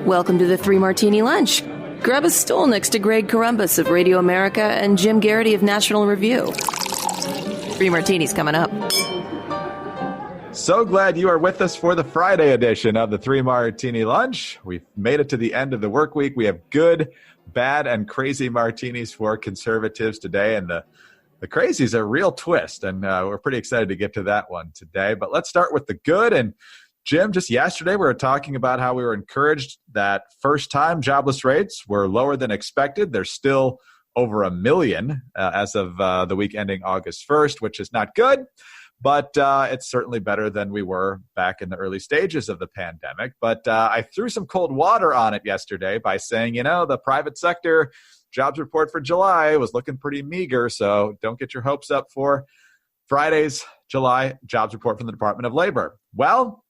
Welcome to the Three Martini Lunch. Grab a stool next to Greg Columbus of Radio America and Jim Garrity of National Review. Three Martinis coming up. So glad you are with us for the Friday edition of the Three Martini Lunch. We've made it to the end of the work week. We have good, bad, and crazy martinis for conservatives today, and the crazy is a real twist, and we're pretty excited to get to that one today. But let's start with the good. And Jim, just yesterday we were talking about how we were encouraged that first-time jobless rates were lower than expected. They're still over 1 million as of the week ending August 1st, which is not good, but it's certainly better than we were back in the early stages of the pandemic. But I threw some cold water on it yesterday by saying, the private sector jobs report for July was looking pretty meager, so don't get your hopes up for Friday's July jobs report from the Department of Labor. Well,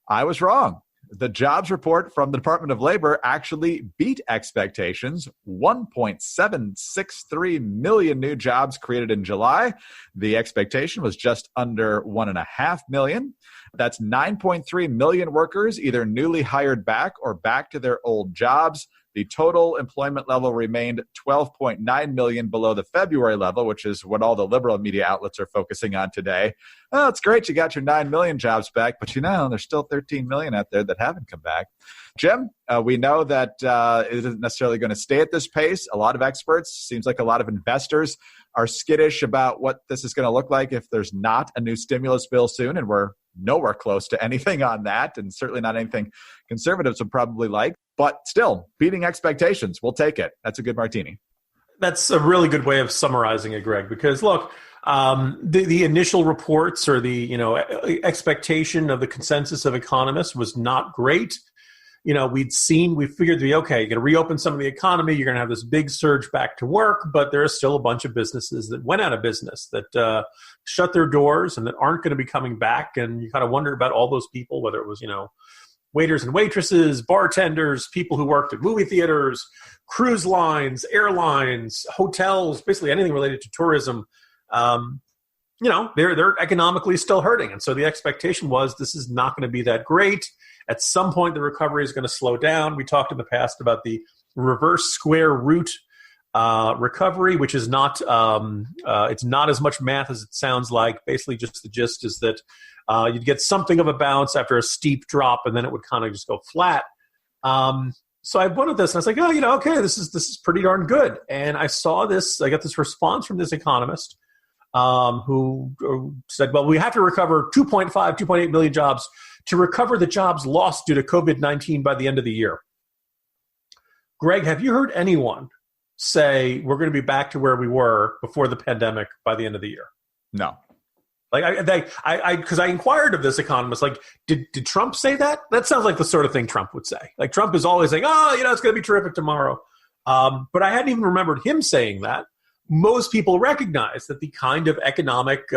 I was wrong. The jobs report from the Department of Labor actually beat expectations. 1.763 million new jobs created in July. The expectation was just under 1.5 million. That's 9.3 million workers either newly hired back or back to their old jobs. The total employment level remained 12.9 million below the February level, which is what all the liberal media outlets are focusing on today. Oh, it's great you got your 9 million jobs back, but there's still 13 million out there that haven't come back. Jim, we know that it isn't necessarily going to stay at this pace. A lot of experts, seems like a lot of investors are skittish about what this is going to look like if there's not a new stimulus bill soon, and we're nowhere close to anything on that, and certainly not anything conservatives would probably like. But still, beating expectations, we'll take it. That's a good martini. That's a really good way of summarizing it, Greg, because look, the initial reports or the expectation of the consensus of economists was not great. We figured to be, okay, you're going to reopen some of the economy, you're going to have this big surge back to work, but there are still a bunch of businesses that went out of business, that shut their doors and that aren't going to be coming back. And you kind of wonder about all those people, whether it was, waiters and waitresses, bartenders, people who worked at movie theaters, cruise lines, airlines, hotels, basically anything related to tourism. They're economically still hurting. And so the expectation was this is not going to be that great. At some point, the recovery is going to slow down. We talked in the past about the reverse square root recovery, which is not it's not as much math as it sounds like. Basically, just the gist is that you'd get something of a bounce after a steep drop, and then it would kind of just go flat. So I wanted this, and I was like, okay, this is pretty darn good. And I saw this. I got this response from this economist who said, well, we have to recover 2.8 million jobs to recover the jobs lost due to COVID-19 by the end of the year. Greg, have you heard anyone say we're going to be back to where we were before the pandemic by the end of the year? No. Because I inquired of this economist, did Trump say that? That sounds like the sort of thing Trump would say. Trump is always saying, it's going to be terrific tomorrow. But I hadn't even remembered him saying that. Most people recognize that the kind of economic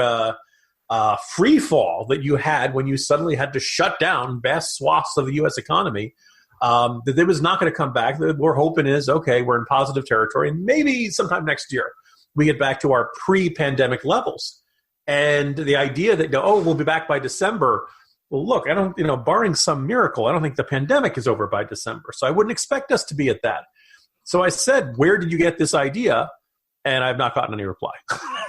free fall that you had when you suddenly had to shut down vast swaths of the U.S. economy, that it was not going to come back. That we're hoping is, okay, we're in positive territory, and maybe sometime next year we get back to our pre-pandemic levels. And the idea that, we'll be back by December. Well, look, I don't, barring some miracle, I don't think the pandemic is over by December. So I wouldn't expect us to be at that. So I said, where did you get this idea? And I've not gotten any reply.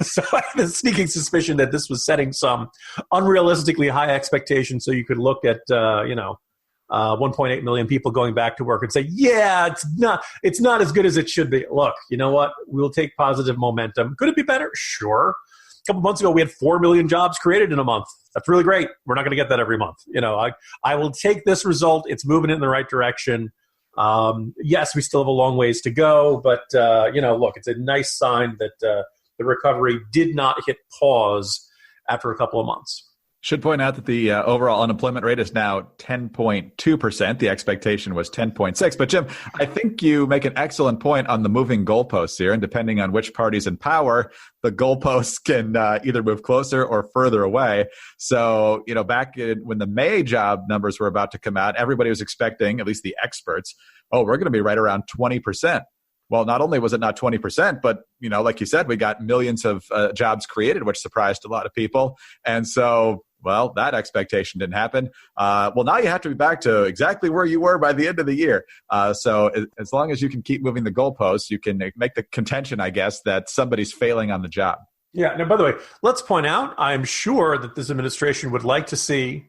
So I have a sneaking suspicion that this was setting some unrealistically high expectations so you could look at, 1.8 million people going back to work and say, yeah, it's not as good as it should be. Look, you know what? We'll take positive momentum. Could it be better? Sure. A couple months ago, we had 4 million jobs created in a month. That's really great. We're not going to get that every month. I will take this result. It's moving in the right direction. Yes, we still have a long ways to go, but, look, it's a nice sign that the recovery did not hit pause after a couple of months. Should point out that the overall unemployment rate is now 10.2%. The expectation was 10.6%. But Jim, I think you make an excellent point on the moving goalposts here. And depending on which party's in power, the goalposts can either move closer or further away. So, back when the May job numbers were about to come out, everybody was expecting, at least the experts, we're going to be right around 20%. Well, not only was it not 20%, but, like you said, we got millions of jobs created, which surprised a lot of people. And so Well, that expectation didn't happen. Well, now you have to be back to exactly where you were by the end of the year. So as long as you can keep moving the goalposts, you can make the contention, I guess, that somebody's failing on the job. Yeah. Now, by the way, let's point out, I'm sure that this administration would like to see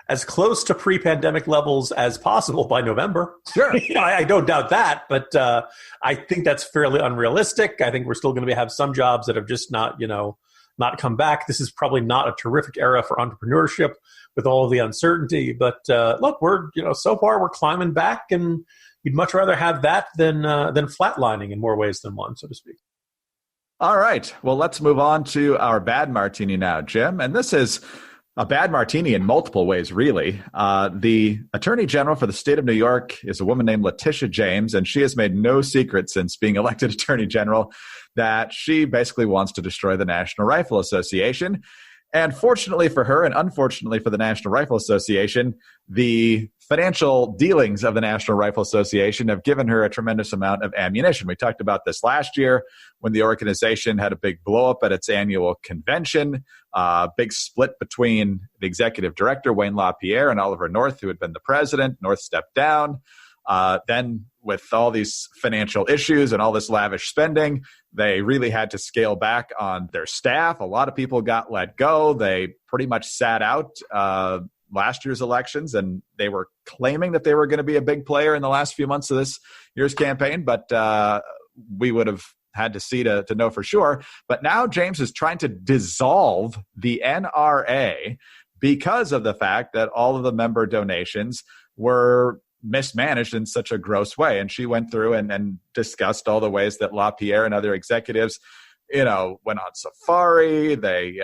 as close to pre-pandemic levels as possible by November. Sure. I don't doubt that, but I think that's fairly unrealistic. I think we're still going to have some jobs that have just not come back. This is probably not a terrific era for entrepreneurship with all of the uncertainty. But look, we're so far we're climbing back, and you'd much rather have that than flatlining in more ways than one, so to speak. All right. Well, let's move on to our bad martini now, Jim. And this is a bad martini in multiple ways, really. The Attorney General for the state of New York is a woman named Letitia James, and she has made no secret since being elected Attorney General that she basically wants to destroy the National Rifle Association. And fortunately for her, and unfortunately for the National Rifle Association, the financial dealings of the National Rifle Association have given her a tremendous amount of ammunition. We talked about this last year when the organization had a big blow-up at its annual convention, big split between the executive director, Wayne LaPierre, and Oliver North, who had been the president. North stepped down. Then with all these financial issues and all this lavish spending, they really had to scale back on their staff. A lot of people got let go. They pretty much sat out last year's elections, and they were claiming that they were going to be a big player in the last few months of this year's campaign, but we would have had to see to know for sure. But now James is trying to dissolve the NRA because of the fact that all of the member donations were mismanaged in such a gross way. And she went through and discussed all the ways that LaPierre and other executives, went on safari. They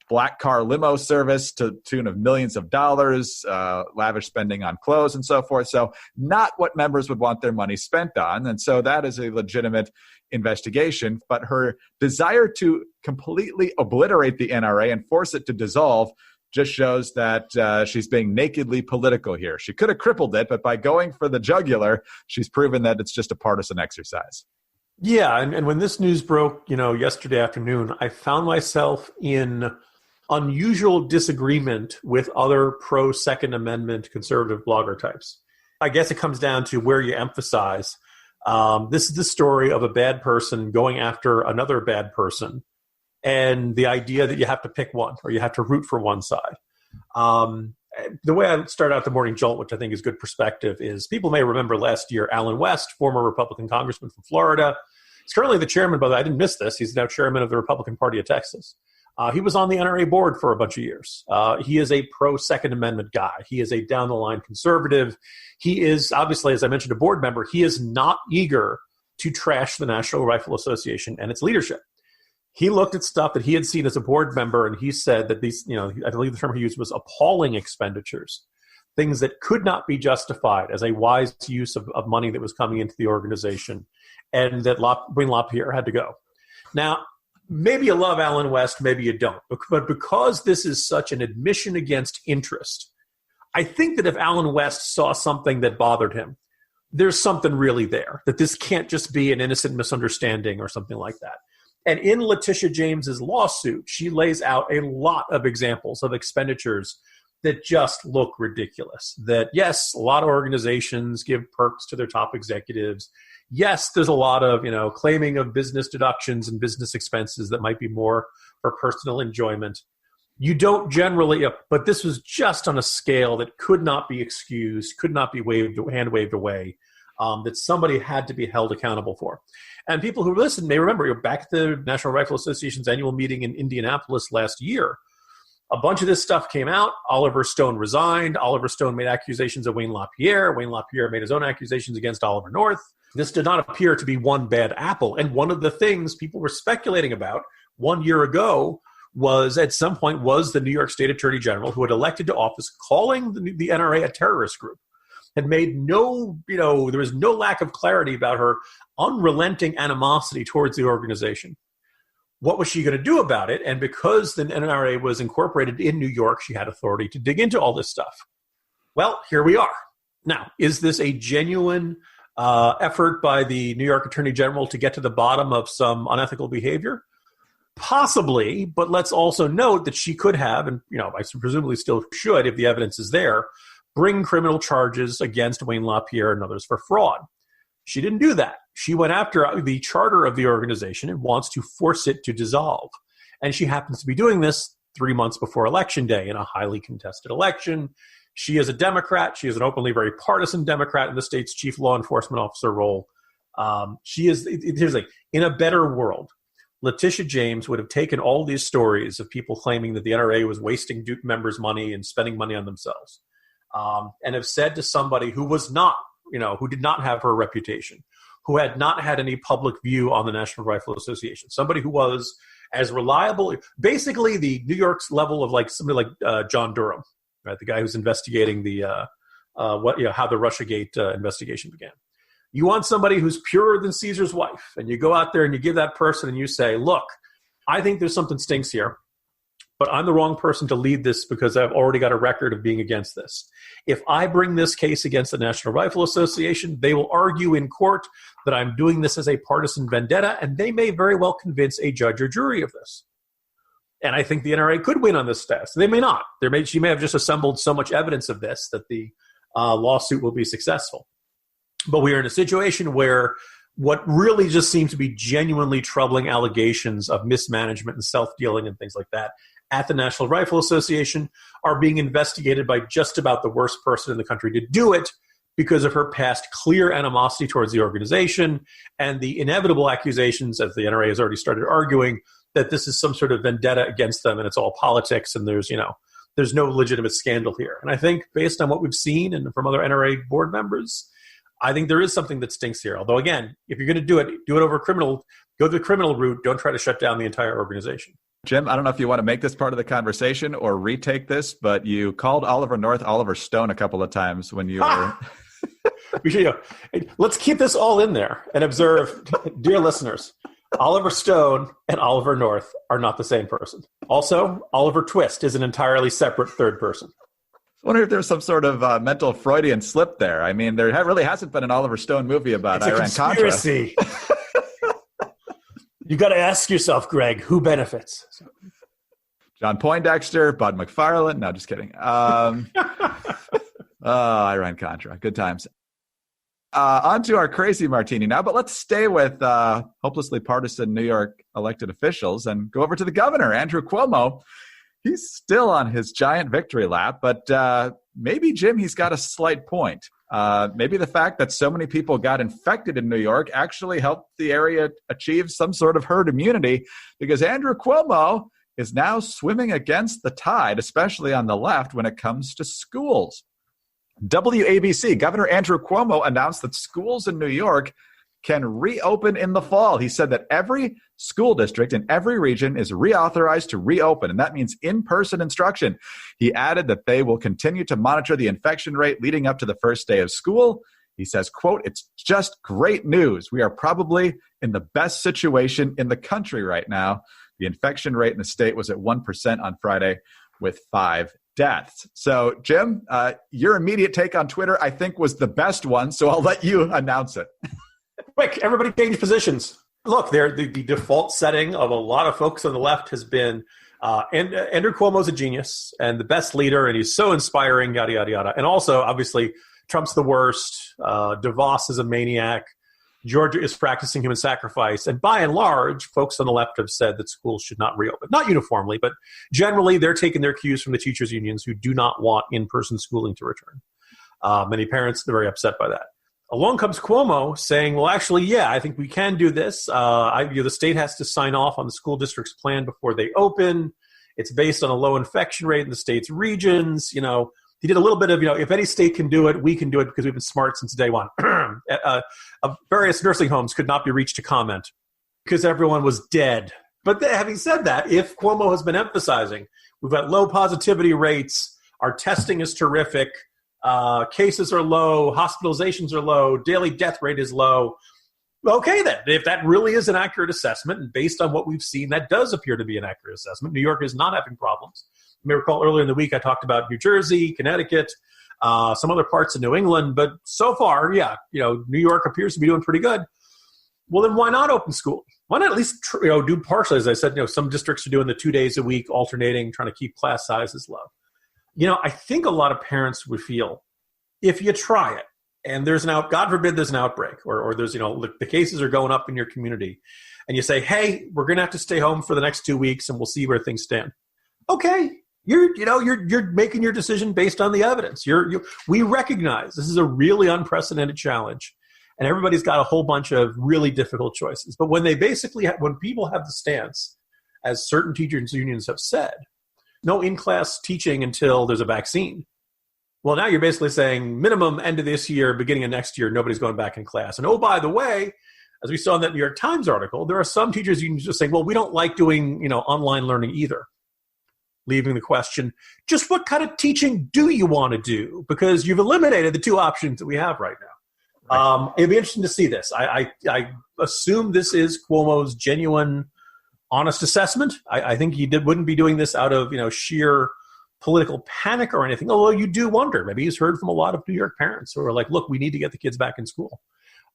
black car limo service to the tune of millions of dollars, lavish spending on clothes and so forth. So not what members would want their money spent on. And so that is a legitimate investigation. But her desire to completely obliterate the NRA and force it to dissolve just shows that she's being nakedly political here. She could have crippled it, but by going for the jugular, she's proven that it's just a partisan exercise. Yeah, and when this news broke, yesterday afternoon, I found myself in unusual disagreement with other pro-Second Amendment conservative blogger types. I guess it comes down to where you emphasize. This is the story of a bad person going after another bad person, and the idea that you have to pick one or you have to root for one side. The way I start out the Morning Jolt, which I think is good perspective, is people may remember last year, Alan West, former Republican congressman from Florida. He's currently the chairman, by the way, I didn't miss this. He's now chairman of the Republican Party of Texas. He was on the NRA board for a bunch of years. He is a pro-Second Amendment guy. He is a down-the-line conservative. He is, obviously, as I mentioned, a board member. He is not eager to trash the National Rifle Association and its leadership. He looked at stuff that he had seen as a board member, and he said that these, I believe the term he used was appalling expenditures, things that could not be justified as a wise use of money that was coming into the organization, and that Wayne LaPierre had to go. Now, maybe you love Alan West, maybe you don't, but because this is such an admission against interest, I think that if Alan West saw something that bothered him, there's something really there, that this can't just be an innocent misunderstanding or something like that. And in Letitia James's lawsuit, she lays out a lot of examples of expenditures that just look ridiculous. That, yes, a lot of organizations give perks to their top executives. Yes, there's a lot of, claiming of business deductions and business expenses that might be more for personal enjoyment. You don't generally, but this was just on a scale that could not be excused, could not be hand waved away, that somebody had to be held accountable for. And people who listen may remember, you're back at the National Rifle Association's annual meeting in Indianapolis last year. A bunch of this stuff came out. Oliver Stone resigned. Oliver Stone made accusations of Wayne LaPierre. Wayne LaPierre made his own accusations against Oliver North. This did not appear to be one bad apple. And one of the things people were speculating about 1 year ago was, at some point, was the New York State Attorney General, who had elected to office, calling the NRA a terrorist group. Had made there was no lack of clarity about her unrelenting animosity towards the organization. What was she going to do about it? And because the NRA was incorporated in New York, she had authority to dig into all this stuff. Well, here we are. Now, is this a genuine effort by the New York Attorney General to get to the bottom of some unethical behavior? Possibly, but let's also note that she could have, and I presumably still should, if the evidence is there, bring criminal charges against Wayne LaPierre and others for fraud. She didn't do that. She went after the charter of the organization and wants to force it to dissolve. And she happens to be doing this 3 months before Election Day in a highly contested election. She is a Democrat. She is an openly very partisan Democrat in the state's chief law enforcement officer role. Here's the thing. In a better world, Letitia James would have taken all these stories of people claiming that the NRA was wasting Duke members' money and spending money on themselves, and have said to somebody who was not, who did not have her reputation, who had not had any public view on the National Rifle Association, somebody who was as reliable, basically the New York's level of somebody like John Durham, right? The guy who's investigating the how the Russiagate investigation began. You want somebody who's purer than Caesar's wife, and you go out there and you give that person and you say, look, I think there's something stinks here, but I'm the wrong person to lead this because I've already got a record of being against this. If I bring this case against the National Rifle Association, they will argue in court that I'm doing this as a partisan vendetta, and they may very well convince a judge or jury of this. And I think the NRA could win on this test. They may not. She may have just assembled so much evidence of this that the lawsuit will be successful. But we are in a situation where what really just seems to be genuinely troubling allegations of mismanagement and self-dealing and things like that at the National Rifle Association are being investigated by just about the worst person in the country to do it because of her past clear animosity towards the organization and the inevitable accusations, as the NRA has already started arguing, that this is some sort of vendetta against them and it's all politics and there's no legitimate scandal here. And I think based on what we've seen and from other NRA board members, I think there is something that stinks here. Although, again, if you're going to do it over go the criminal route. Don't try to shut down the entire organization. Jim, I don't know if you want to make this part of the conversation or retake this, but you called Oliver North Oliver Stone a couple of times when you were... We should, let's keep this all in there and observe, dear listeners, Oliver Stone and Oliver North are not the same person. Also, Oliver Twist is an entirely separate third person. I wonder if there's some sort of mental Freudian slip there. I mean, there really hasn't been an Oliver Stone movie about Iran-Contra. It's a conspiracy. You got to ask yourself, Greg, who benefits? John Poindexter, Bud McFarlane. No, just kidding. Iran-Contra. Good times. On to our crazy martini now, but let's stay with hopelessly partisan New York elected officials and go over to the governor, Andrew Cuomo. He's still on his giant victory lap, but maybe, Jim, he's got a slight point. Maybe the fact that so many people got infected in New York actually helped the area achieve some sort of herd immunity, because Andrew Cuomo is now swimming against the tide, especially on the left when it comes to schools. WABC, Governor Andrew Cuomo announced that schools in New York can reopen in the fall. He said that every school district in every region is reauthorized to reopen, and that means in-person instruction. He added that they will continue to monitor the infection rate leading up to the first day of school. He says, quote, "It's just great news. We are probably in the best situation in the country right now." The infection rate in the state was at 1% on Friday with 5 deaths. So, Jim, your immediate take on Twitter, I think, was the best one, so I'll let you announce it. Quick, everybody change positions. Look, the default setting of a lot of folks on the left has been Andrew Cuomo's a genius and the best leader, and he's so inspiring, yada, yada, yada. And also, obviously, Trump's the worst. DeVos is a maniac. Georgia is practicing human sacrifice. And by and large, folks on the left have said that schools should not reopen. Not uniformly, but generally they're taking their cues from the teachers' unions who do not want in-person schooling to return. Many parents are very upset by that. Along comes Cuomo saying, well, actually, yeah, I think we can do this. The state has to sign off on the school district's plan before they open. It's based on a low infection rate in the state's regions. He did a little bit of, if any state can do it, we can do it because we've been smart since day one. Various nursing homes could not be reached to comment because everyone was dead. But having said that, if Cuomo has been emphasizing, we've got low positivity rates, our testing is terrific, cases are low, hospitalizations are low, daily death rate is low. Okay, then, if that really is an accurate assessment, and based on what we've seen, that does appear to be an accurate assessment. New York is not having problems. You may recall earlier in the week I talked about New Jersey, Connecticut, some other parts of New England, but so far, New York appears to be doing pretty good. Well, then why not open school? Why not at least do partially? As I said, some districts are doing the 2 days a week, alternating, trying to keep class sizes low. I think a lot of parents would feel if you try it and there's God forbid there's an outbreak or there's, the cases are going up in your community and you say, hey, we're going to have to stay home for the next 2 weeks and we'll see where things stand. Okay. You're making your decision based on the evidence. We recognize this is a really unprecedented challenge and everybody's got a whole bunch of really difficult choices. But when when people have the stance, as certain teachers unions have said, no in-class teaching until there's a vaccine. Well, now you're basically saying minimum end of this year, beginning of next year, nobody's going back in class. And by the way, as we saw in that New York Times article, there are some teachers unions just saying, well, we don't like doing, online learning either. Leaving the question, just what kind of teaching do you want to do? Because you've eliminated the two options that we have right now. It'd be interesting to see this. I assume this is Cuomo's genuine, honest assessment. I think he wouldn't be doing this out of sheer political panic or anything. Although you do wonder, maybe he's heard from a lot of New York parents who are like, "Look, we need to get the kids back in school."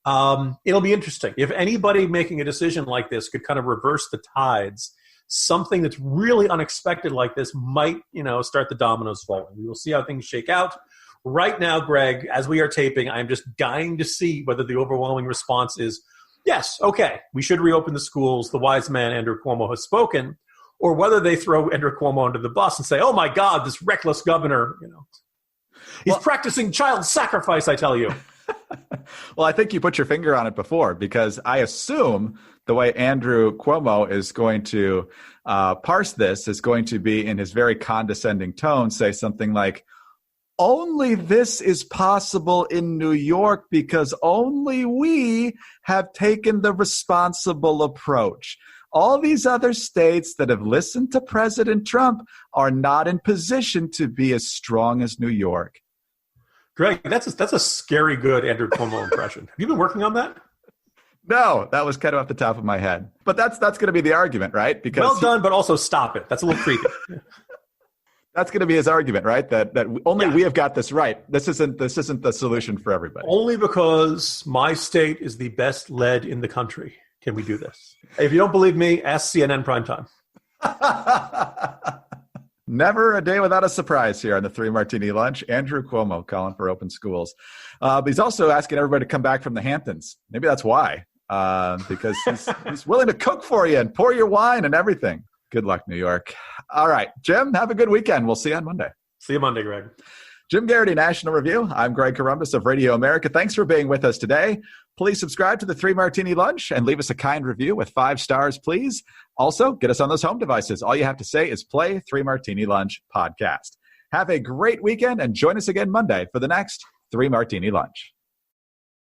It'll be interesting if anybody making a decision like this could kind of reverse the tides. Something that's really unexpected like this might, start the dominoes falling. We will see how things shake out. Right now, Greg, as we are taping, I'm just dying to see whether the overwhelming response is, yes, okay, we should reopen the schools. The wise man, Andrew Cuomo, has spoken. Or whether they throw Andrew Cuomo under the bus and say, oh, my God, this reckless governor, he's practicing child sacrifice, I tell you. Well, I think you put your finger on it before, because I assume the way Andrew Cuomo is going to parse this is going to be in his very condescending tone, say something like, only this is possible in New York because only we have taken the responsible approach. All these other states that have listened to President Trump are not in position to be as strong as New York. Greg, that's a scary good Andrew Cuomo impression. Have you been working on that? No, that was kind of off the top of my head. But that's going to be the argument, right? Because well done, but also stop it. That's a little creepy. That's going to be his argument, right? That only we have got this right. This isn't the solution for everybody. Only because my state is the best led in the country can we do this. If you don't believe me, ask CNN Primetime. Never a day without a surprise here on the Three Martini Lunch. Andrew Cuomo calling for open schools. But he's also asking everybody to come back from the Hamptons. Maybe that's why. Because he's willing to cook for you and pour your wine and everything. Good luck, New York. All right, Jim, have a good weekend. We'll see you on Monday. See you Monday, Greg. Jim Garrity, National Review. I'm Greg Corombos of Radio America. Thanks for being with us today. Please subscribe to the Three Martini Lunch and leave us a kind review with 5 stars, please. Also, get us on those home devices. All you have to say is play Three Martini Lunch podcast. Have a great weekend and join us again Monday for the next Three Martini Lunch.